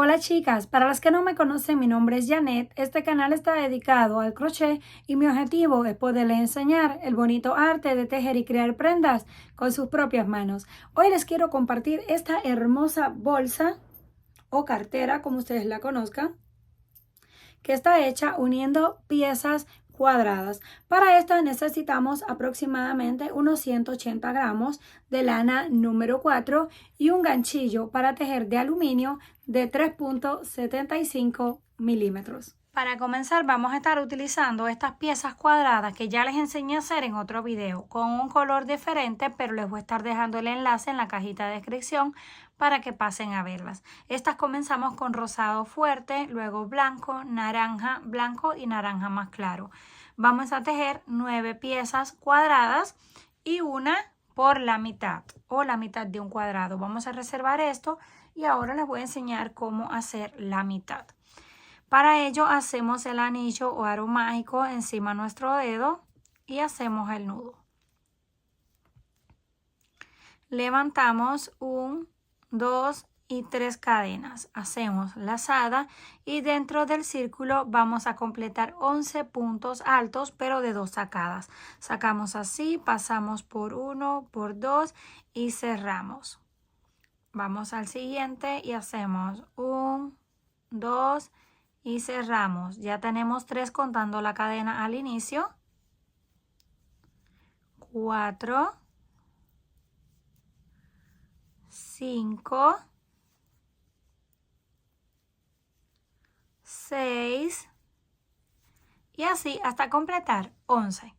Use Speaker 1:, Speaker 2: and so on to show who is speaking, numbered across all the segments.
Speaker 1: Hola chicas, para las que no me conocen, mi nombre es Janet. Este canal está dedicado al crochet y mi objetivo es poderles enseñar el bonito arte de tejer y crear prendas con sus propias manos. Hoy les quiero compartir esta hermosa bolsa o cartera, como ustedes la conozcan, que está hecha uniendo piezas cuadradas. Para esto necesitamos aproximadamente unos 180 gramos de lana número 4 y un ganchillo para tejer de aluminio de 3.75 milímetros. Para comenzar vamos a estar utilizando estas piezas cuadradas que ya les enseñé a hacer en otro video con un color diferente, pero les voy a estar dejando el enlace en la cajita de descripción para que pasen a verlas. Estas comenzamos con rosado fuerte, luego blanco, naranja, blanco y naranja más claro. Vamos a tejer 9 piezas cuadradas y una por la mitad o la mitad de un cuadrado. Vamos a reservar esto y ahora les voy a enseñar cómo hacer la mitad. Para ello hacemos el anillo o aro mágico encima de nuestro dedo y hacemos el nudo. Levantamos 1, 2 y 3 cadenas. Hacemos lazada y dentro del círculo vamos a completar 11 puntos altos pero de 2 sacadas. Sacamos así, pasamos por 1, por 2 y cerramos. Vamos al siguiente y hacemos 1, 2 y cerramos. Ya tenemos 3 contando la cadena al inicio. 4, 5, 6 y así hasta completar 11.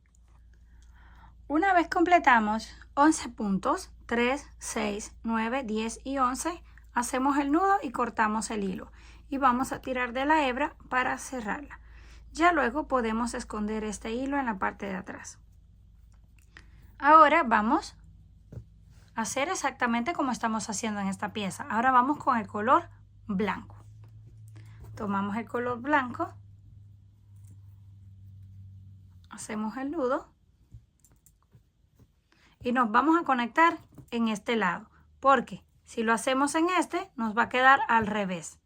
Speaker 1: Una vez completamos 11 puntos, 3, 6, 9, 10 y 11, hacemos el nudo y cortamos el hilo. Y vamos a tirar de la hebra para cerrarla. Ya luego podemos esconder este hilo en la parte de atrás. Ahora vamos a hacer exactamente como estamos haciendo en esta pieza. Ahora vamos con el color blanco. Tomamos el color blanco, hacemos el nudo y nos vamos a conectar en este lado, porque si lo hacemos en este nos va a quedar al revés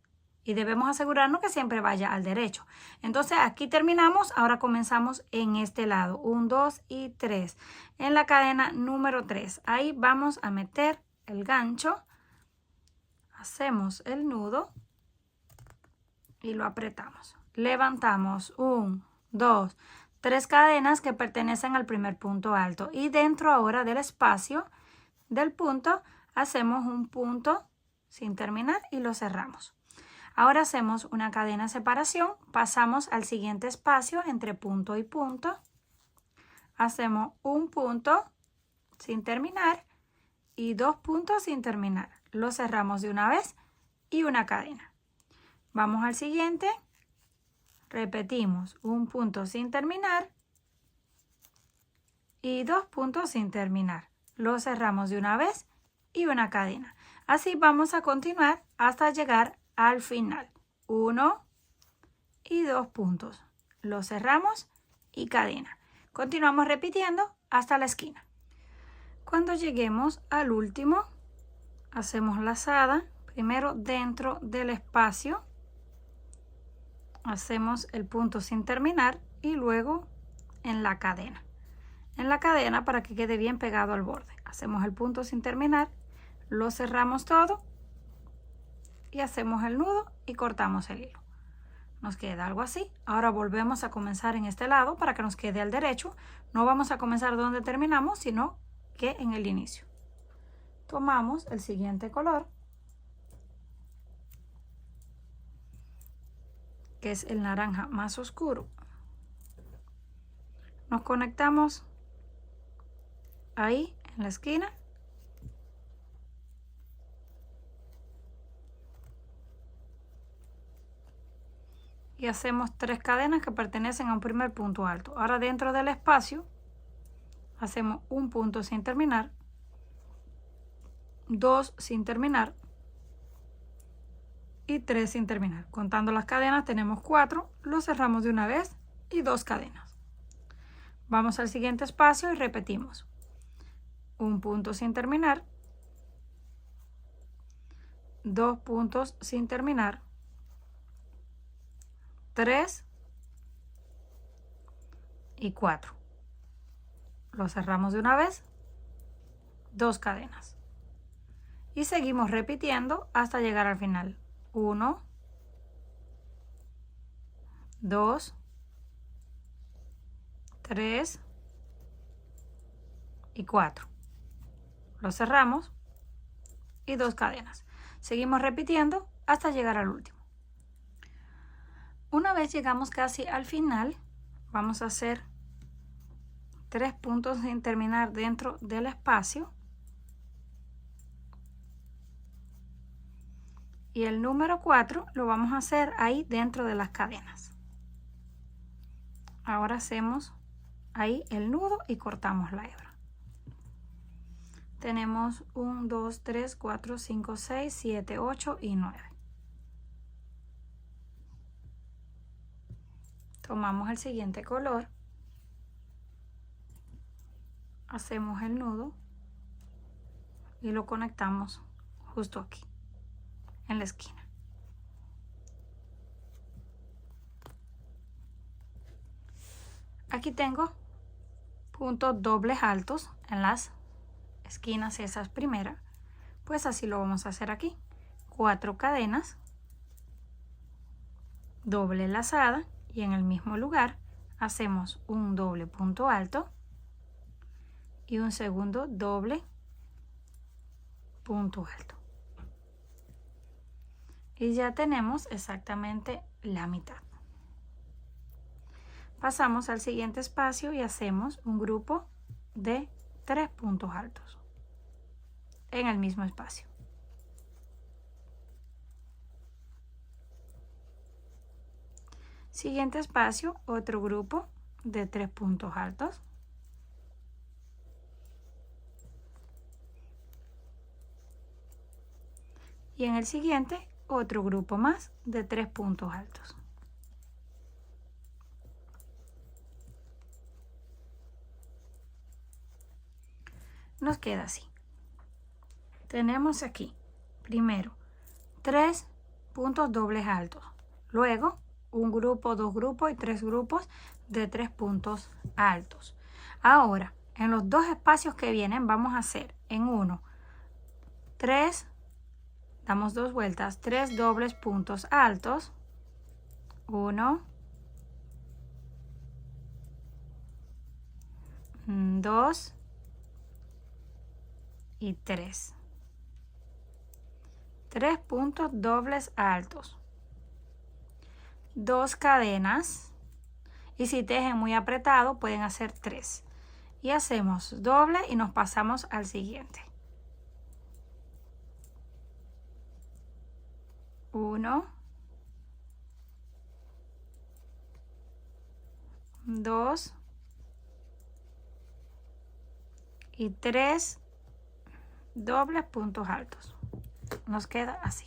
Speaker 1: y debemos asegurarnos que siempre vaya al derecho. Entonces aquí terminamos, ahora comenzamos en este lado, 1, 2 y 3, en la cadena número 3. Ahí vamos a meter el gancho, hacemos el nudo y lo apretamos. Levantamos 1, 2, 3 cadenas que pertenecen al primer punto alto y dentro ahora del espacio del punto hacemos un punto sin terminar y lo cerramos. Ahora hacemos una cadena de separación, pasamos al siguiente espacio entre punto y punto, hacemos un punto sin terminar y 2 puntos sin terminar. Lo cerramos de una vez y una cadena. Vamos al siguiente, repetimos un punto sin terminar y 2 puntos sin terminar. Lo cerramos de una vez y una cadena. Así vamos a continuar hasta llegar al final. 1 y 2 puntos. Lo cerramos y cadena. Continuamos repitiendo hasta la esquina. Cuando lleguemos al último, hacemos lazada. Primero dentro del espacio. Hacemos el punto sin terminar y luego en la cadena. En la cadena para que quede bien pegado al borde. Hacemos el punto sin terminar, lo cerramos todo y hacemos el nudo y cortamos el hilo. Nos queda algo así. Ahora volvemos a comenzar en este lado para que nos quede al derecho. No vamos a comenzar donde terminamos, sino que en el inicio. Tomamos el siguiente color, que es el naranja más oscuro. Nos conectamos ahí en la esquina y hacemos 3 cadenas que pertenecen a un primer punto alto. Ahora dentro del espacio hacemos un punto sin terminar, 2 sin terminar y 3 sin terminar. Contando las cadenas tenemos 4, lo cerramos de una vez y 2 cadenas. Vamos al siguiente espacio y repetimos un punto sin terminar, 2 puntos sin terminar, 3 y 4. Lo cerramos de una vez, 2 cadenas. Y seguimos repitiendo hasta llegar al final. 1, 2, 3 y 4. Lo cerramos y 2 cadenas. Seguimos repitiendo hasta llegar al último. Una vez llegamos casi al final, vamos a hacer 3 puntos sin terminar dentro del espacio. Y el número 4 lo vamos a hacer ahí dentro de las cadenas. Ahora hacemos ahí el nudo y cortamos la hebra. Tenemos 1, 2, 3, 4, 5, 6, 7, 8 y 9. Tomamos el siguiente color, hacemos el nudo y lo conectamos justo aquí, en la esquina. Aquí tengo puntos dobles altos en las esquinas esas primeras, pues así lo vamos a hacer aquí. 4 cadenas, doble lazada y en el mismo lugar hacemos un doble punto alto y un segundo doble punto alto. Y ya tenemos exactamente la mitad. Pasamos al siguiente espacio y hacemos un grupo de 3 puntos altos en el mismo espacio. Siguiente espacio, otro grupo de 3 puntos altos. Y en el siguiente, otro grupo más de 3 puntos altos. Nos queda así. Tenemos aquí, primero, 3 puntos dobles altos. Luego, un grupo, 2 grupos y 3 grupos de 3 puntos altos. Ahora, en los 2 espacios que vienen, vamos a hacer en uno 3, damos 2 vueltas, 3 dobles puntos altos. 1, 2 y 3. 3 puntos dobles altos. 2 cadenas. Y si tejen muy apretado, pueden hacer 3. Y hacemos doble y nos pasamos al siguiente. 1, 2 y 3 dobles puntos altos. Nos queda así.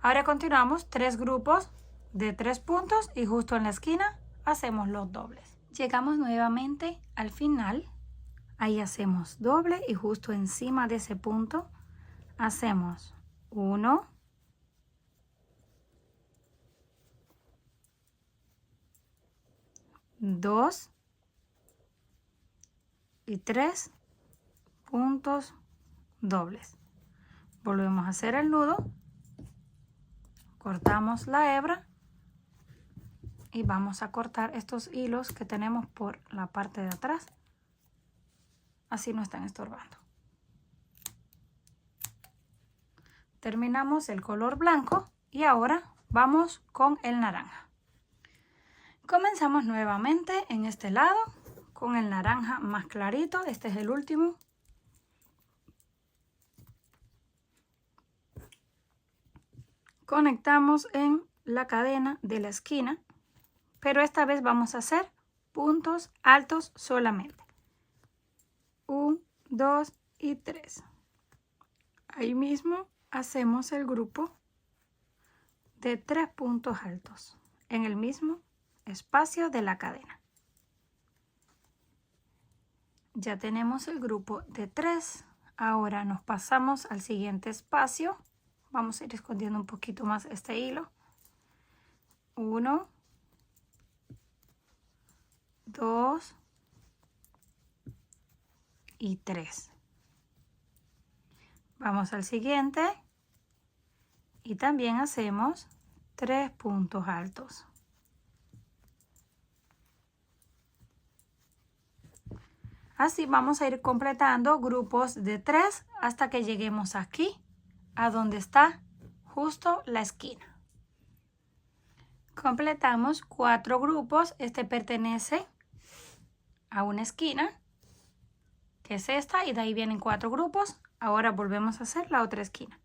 Speaker 1: Ahora continuamos 3 grupos de 3 puntos y justo en la esquina hacemos los dobles. Llegamos nuevamente al final. Ahí hacemos doble y justo encima de ese punto hacemos 1, 2 y 3 puntos dobles. Volvemos a hacer el nudo, cortamos la hebra y vamos a cortar estos hilos que tenemos por la parte de atrás, así no están estorbando. Terminamos el color blanco y ahora vamos con el naranja. Comenzamos nuevamente en este lado con el naranja más clarito, este es el último. Conectamos en la cadena de la esquina, pero esta vez vamos a hacer puntos altos solamente. 1, 2 y 3. Ahí mismo hacemos el grupo de 3 puntos altos en el mismo espacio de la cadena. Ya tenemos el grupo de 3 Ahora nos pasamos al siguiente espacio. Vamos a ir escondiendo un poquito más este hilo. 1, 2 y 3. Vamos al siguiente y también hacemos 3 puntos altos. Así vamos a ir completando grupos de 3 hasta que lleguemos aquí, a donde está justo la esquina. Completamos 4 grupos. Este pertenece a una esquina, que es esta, y de ahí vienen 4 grupos. Ahora volvemos a hacer la otra esquina.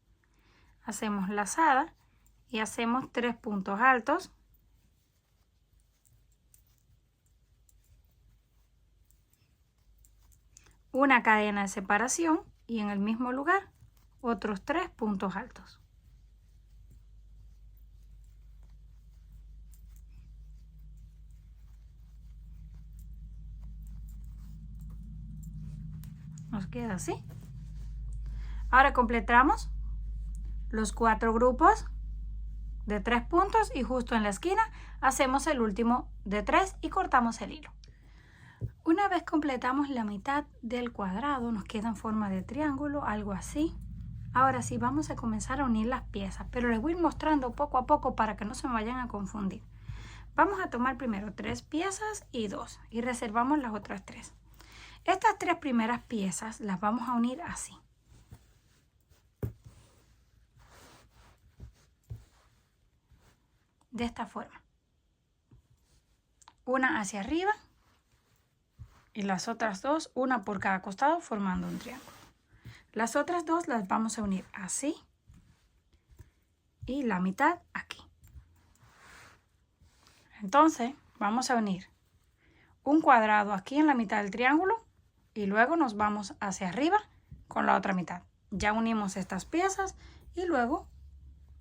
Speaker 1: Hacemos lazada y hacemos 3 puntos altos. Una cadena de separación y en el mismo lugar otros 3 puntos altos. Nos queda así. Ahora completamos los 4 grupos de 3 puntos y justo en la esquina hacemos el último de 3 y cortamos el hilo. Una vez completamos la mitad del cuadrado, nos queda en forma de triángulo, algo así. Ahora sí, vamos a comenzar a unir las piezas, pero les voy a ir mostrando poco a poco para que no se me vayan a confundir. Vamos a tomar primero 3 piezas y 2 y reservamos las otras 3. Estas 3 primeras piezas las vamos a unir así. De esta forma. Una hacia arriba y las otras 2, una por cada costado, formando un triángulo. Las otras 2 las vamos a unir así y la mitad aquí. Entonces vamos a unir un cuadrado aquí en la mitad del triángulo y luego nos vamos hacia arriba con la otra mitad. Ya unimos estas piezas y luego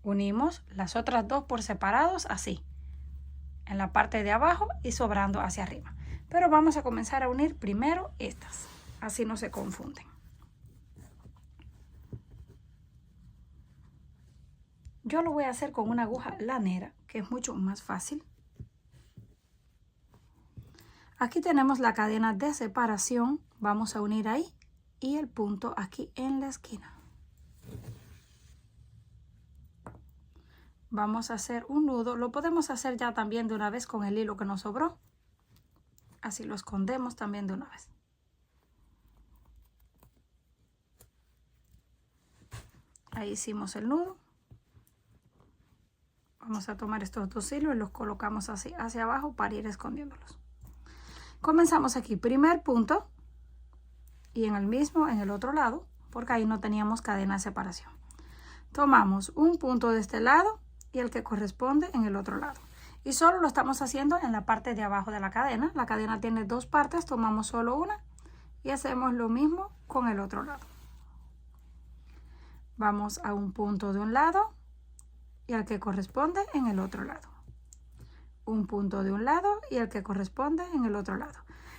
Speaker 1: unimos las otras 2 por separados así, en la parte de abajo y sobrando hacia arriba. Pero vamos a comenzar a unir primero estas, así no se confunden. Yo lo voy a hacer con una aguja lanera, que es mucho más fácil. Aquí tenemos la cadena de separación, vamos a unir ahí y el punto aquí en la esquina. Vamos a hacer un nudo, lo podemos hacer ya también de una vez con el hilo que nos sobró. Así lo escondemos también de una vez. Ahí hicimos el nudo. Vamos a tomar estos 2 hilos y los colocamos así hacia abajo para ir escondiéndolos. Comenzamos aquí, primer punto y en el mismo, en el otro lado, porque ahí no teníamos cadena de separación. Tomamos un punto de este lado y el que corresponde en el otro lado. Y solo lo estamos haciendo en la parte de abajo de la cadena. La cadena tiene 2 partes, tomamos solo una y hacemos lo mismo con el otro lado. Vamos a un punto de un lado y al que corresponde en el otro lado. Un punto de un lado y el que corresponde en el otro lado.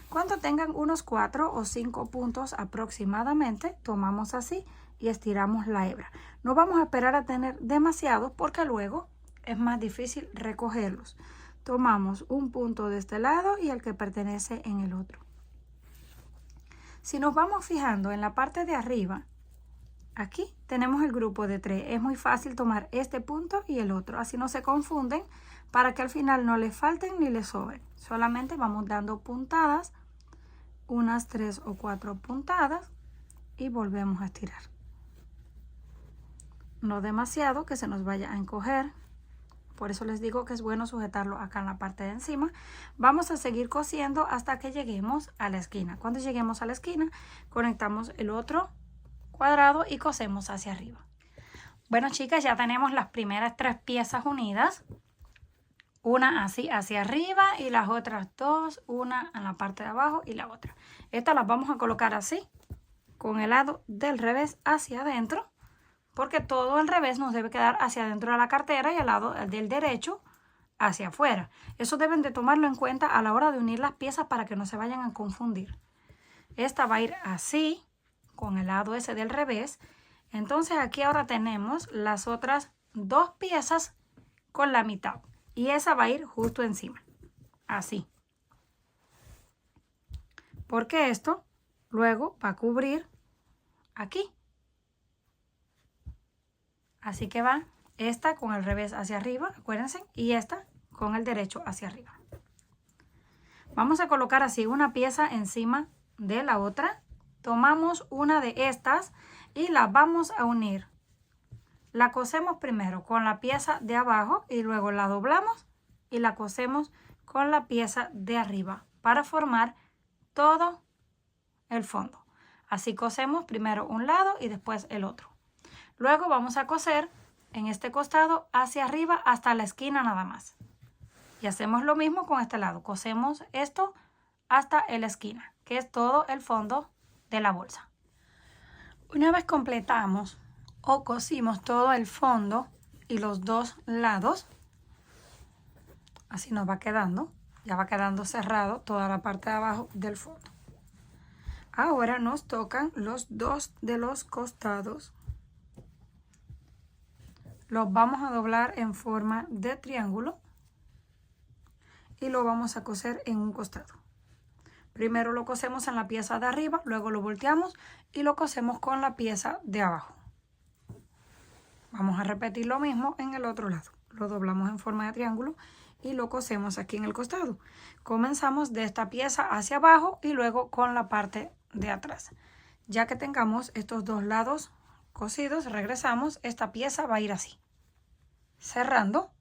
Speaker 1: Cuando tengan unos 4 o 5 puntos aproximadamente, tomamos así y estiramos la hebra. No vamos a esperar a tener demasiados porque luego es más difícil recogerlos. Tomamos un punto de este lado y el que pertenece en el otro. Si nos vamos fijando en la parte de arriba, aquí tenemos el grupo de 3. Es muy fácil tomar este punto y el otro. Así no se confunden para que al final no les falten ni les sobren. Solamente vamos dando puntadas, unas 3 o 4 puntadas y volvemos a estirar. No demasiado que se nos vaya a encoger. Por eso les digo que es bueno sujetarlo acá en la parte de encima. Vamos a seguir cosiendo hasta que lleguemos a la esquina. Cuando lleguemos a la esquina, conectamos el otro cuadrado y cosemos hacia arriba. Bueno, chicas, ya tenemos las primeras 3 piezas unidas. Una así hacia arriba y las otras 2, una en la parte de abajo y la otra. Estas las vamos a colocar así, con el lado del revés hacia adentro, porque todo al revés nos debe quedar hacia adentro de la cartera y el lado del derecho hacia afuera. Eso deben de tomarlo en cuenta a la hora de unir las piezas para que no se vayan a confundir. Esta va a ir así, con el lado ese del revés. Entonces aquí ahora tenemos las otras 2 piezas con la mitad. Y esa va a ir justo encima. Así. Porque esto luego va a cubrir aquí. Así que va esta con el revés hacia arriba, acuérdense, y esta con el derecho hacia arriba. Vamos a colocar así una pieza encima de la otra. Tomamos una de estas y la vamos a unir. La cosemos primero con la pieza de abajo y luego la doblamos y la cosemos con la pieza de arriba para formar todo el fondo. Así cosemos primero un lado y después el otro. Luego vamos a coser en este costado hacia arriba hasta la esquina nada más. Y hacemos lo mismo con este lado. Cosemos esto hasta la esquina, que es todo el fondo de la bolsa. Una vez completamos o cosimos todo el fondo y los 2 lados, así nos va quedando. Ya va quedando cerrado toda la parte de abajo del fondo. Ahora nos tocan los 2 de los costados. Los vamos a doblar en forma de triángulo y lo vamos a coser en un costado. Primero lo cosemos en la pieza de arriba, luego lo volteamos y lo cosemos con la pieza de abajo. Vamos a repetir lo mismo en el otro lado. Lo doblamos en forma de triángulo y lo cosemos aquí en el costado. Comenzamos de esta pieza hacia abajo y luego con la parte de atrás. Ya que tengamos estos 2 lados cosidos, regresamos. Esta pieza va a ir así, cerrando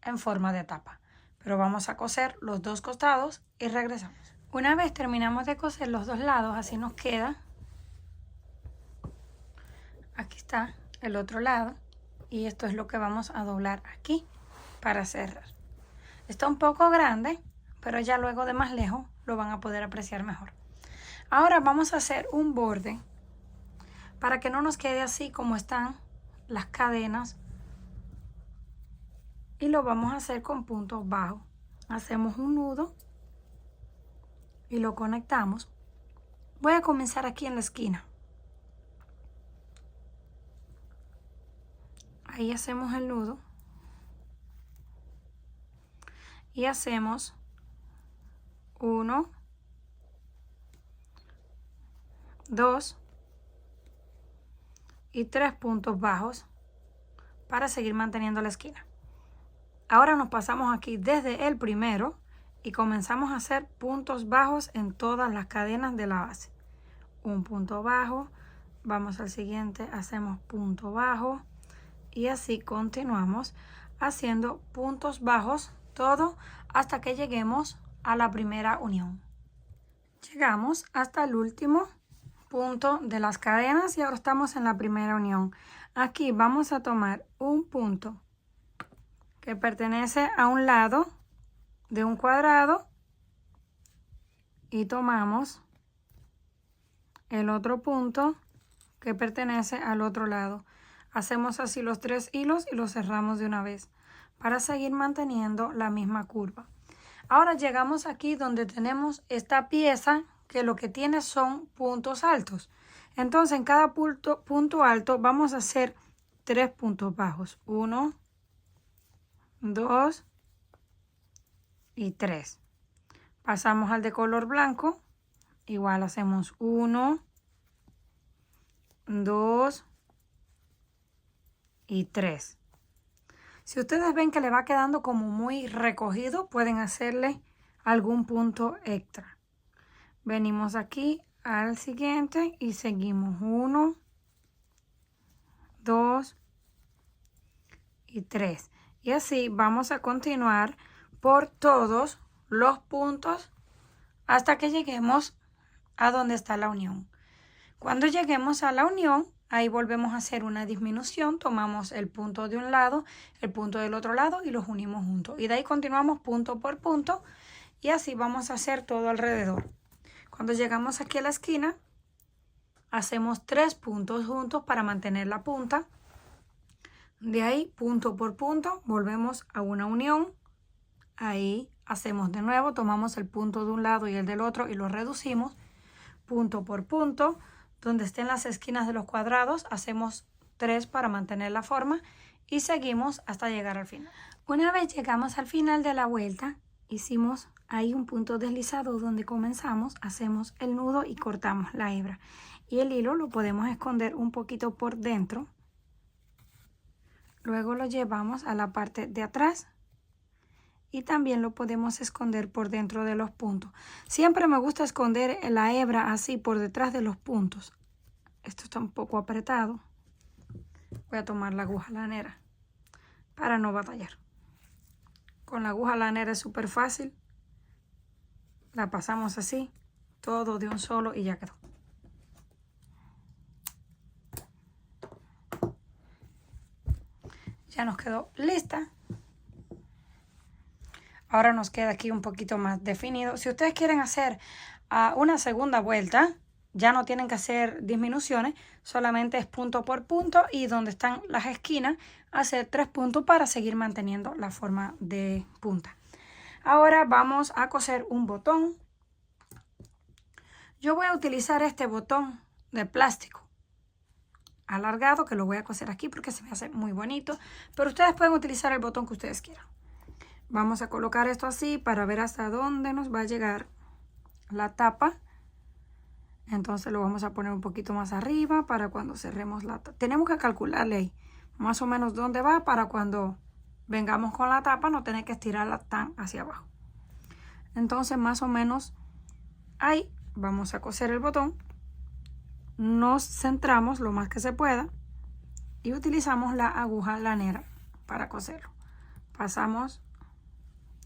Speaker 1: en forma de tapa. Pero vamos a coser los 2 costados y regresamos. Una vez terminamos de coser los 2 lados, así nos queda. Aquí está el otro lado y esto es lo que vamos a doblar aquí para cerrar. Está un poco grande, pero ya luego de más lejos lo van a poder apreciar mejor. Ahora vamos a hacer un borde para que no nos quede así como están las cadenas y lo vamos a hacer con puntos bajos. Hacemos un nudo y lo conectamos. Voy a comenzar aquí en la esquina. Ahí hacemos el nudo y hacemos 1, 2 y 3 puntos bajos para seguir manteniendo la esquina. Ahora nos pasamos aquí desde el primero y comenzamos a hacer puntos bajos en todas las cadenas de la base. Un punto bajo, vamos al siguiente, hacemos punto bajo y así continuamos haciendo puntos bajos todo hasta que lleguemos a la primera unión. Llegamos hasta el último punto de las cadenas y ahora estamos en la primera unión. Aquí vamos a tomar un punto que pertenece a un lado de un cuadrado y tomamos el otro punto que pertenece al otro lado. Hacemos así los 3 hilos y los cerramos de una vez para seguir manteniendo la misma curva. Ahora llegamos aquí donde tenemos esta pieza que lo que tiene son puntos altos. Entonces en cada punto alto vamos a hacer 3 puntos bajos. 1, 2 y 3. Pasamos al de color blanco. Igual hacemos 1, 2 y 3. Si ustedes ven que le va quedando como muy recogido, pueden hacerle algún punto extra. Venimos aquí al siguiente y seguimos 1, 2 y 3. Y así vamos a continuar por todos los puntos hasta que lleguemos a donde está la unión. Cuando lleguemos a la unión, ahí volvemos a hacer una disminución, tomamos el punto de un lado, el punto del otro lado y los unimos juntos. Y de ahí continuamos punto por punto y así vamos a hacer todo alrededor. Cuando llegamos aquí a la esquina, hacemos 3 puntos juntos para mantener la punta. De ahí, punto por punto, volvemos a una unión. Ahí hacemos de nuevo, tomamos el punto de un lado y el del otro y lo reducimos. Punto por punto, donde estén las esquinas de los cuadrados, hacemos 3 para mantener la forma y seguimos hasta llegar al final. Una vez llegamos al final de la vuelta, hicimos ahí un punto deslizado donde comenzamos, hacemos el nudo y cortamos la hebra. Y el hilo lo podemos esconder un poquito por dentro. Luego lo llevamos a la parte de atrás y también lo podemos esconder por dentro de los puntos. Siempre me gusta esconder la hebra así por detrás de los puntos. Esto está un poco apretado. Voy a tomar la aguja lanera para no batallar. Con la aguja lanera es súper fácil. La pasamos así, todo de un solo y ya quedó. Ya nos quedó lista. Ahora nos queda aquí un poquito más definido. Si ustedes quieren hacer una segunda vuelta, ya no tienen que hacer disminuciones, solamente es punto por punto y donde están las esquinas, hacer 3 puntos para seguir manteniendo la forma de punta. Ahora vamos a coser un botón. Yo voy a utilizar este botón de plástico alargado, que lo voy a coser aquí porque se me hace muy bonito, pero ustedes pueden utilizar el botón que ustedes quieran. Vamos a colocar esto así para ver hasta dónde nos va a llegar la tapa. Entonces lo vamos a poner un poquito más arriba para cuando cerremos la tapa. Tenemos que calcularle ahí más o menos dónde va para cuando vengamos con la tapa no tener que estirarla tan hacia abajo. Entonces más o menos ahí vamos a coser el botón. Nos centramos lo más que se pueda y utilizamos la aguja lanera para coserlo. Pasamos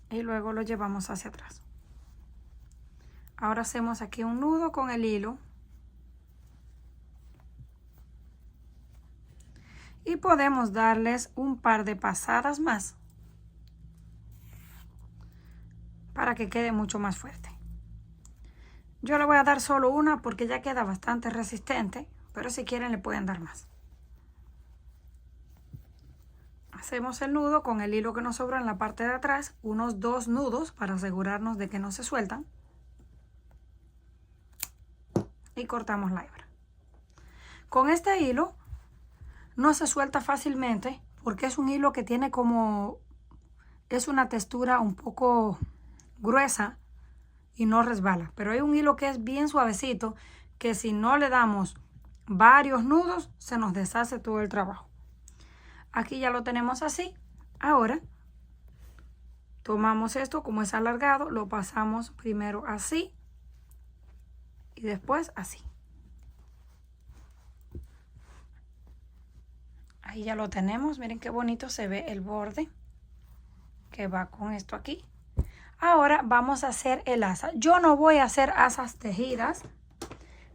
Speaker 1: y luego lo llevamos hacia atrás. Ahora hacemos aquí un nudo con el hilo y podemos darles un par de pasadas más para que quede mucho más fuerte. Yo le voy a dar solo una porque ya queda bastante resistente, pero si quieren le pueden dar más. Hacemos el nudo con el hilo que nos sobra en la parte de atrás, unos 2 nudos para asegurarnos de que no se sueltan. Y cortamos la hebra. Con este hilo no se suelta fácilmente porque es un hilo que tiene es una textura un poco gruesa y no resbala. Pero hay un hilo que es bien suavecito que si no le damos varios nudos se nos deshace todo el trabajo. Aquí ya lo tenemos así. Ahora tomamos esto como es alargado, lo pasamos primero así y después así. Ahí ya lo tenemos. Miren qué bonito se ve el borde que va con esto aquí. Ahora vamos a hacer el asa. Yo no voy a hacer asas tejidas,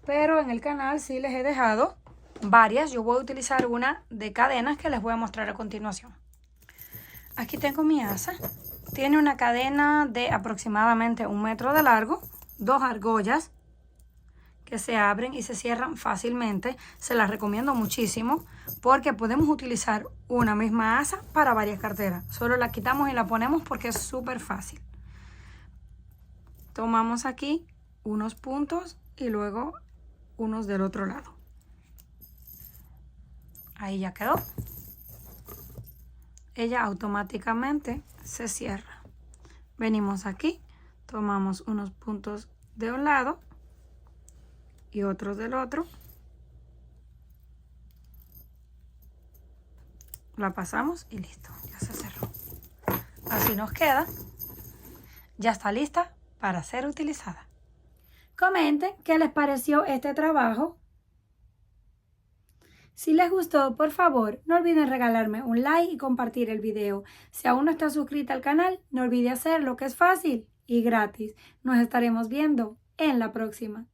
Speaker 1: pero en el canal sí les he dejado varias. Yo voy a utilizar una de cadenas que les voy a mostrar a continuación. Aquí tengo mi asa. Tiene una cadena de aproximadamente 1 metro de largo, 2 argollas que se abren y se cierran fácilmente. Se las recomiendo muchísimo porque podemos utilizar una misma asa para varias carteras. Solo la quitamos y la ponemos porque es súper fácil. Tomamos aquí unos puntos y luego unos del otro lado. Ahí ya quedó. Ella automáticamente se cierra. Venimos aquí, tomamos unos puntos de un lado y otros del otro. La pasamos y listo, ya se cerró. Así nos queda. Ya está lista para ser utilizada. Comenten qué les pareció este trabajo. Si les gustó, por favor, no olviden regalarme un like y compartir el video. Si aún no estás suscrita al canal, no olvide hacerlo, que es fácil y gratis. Nos estaremos viendo en la próxima.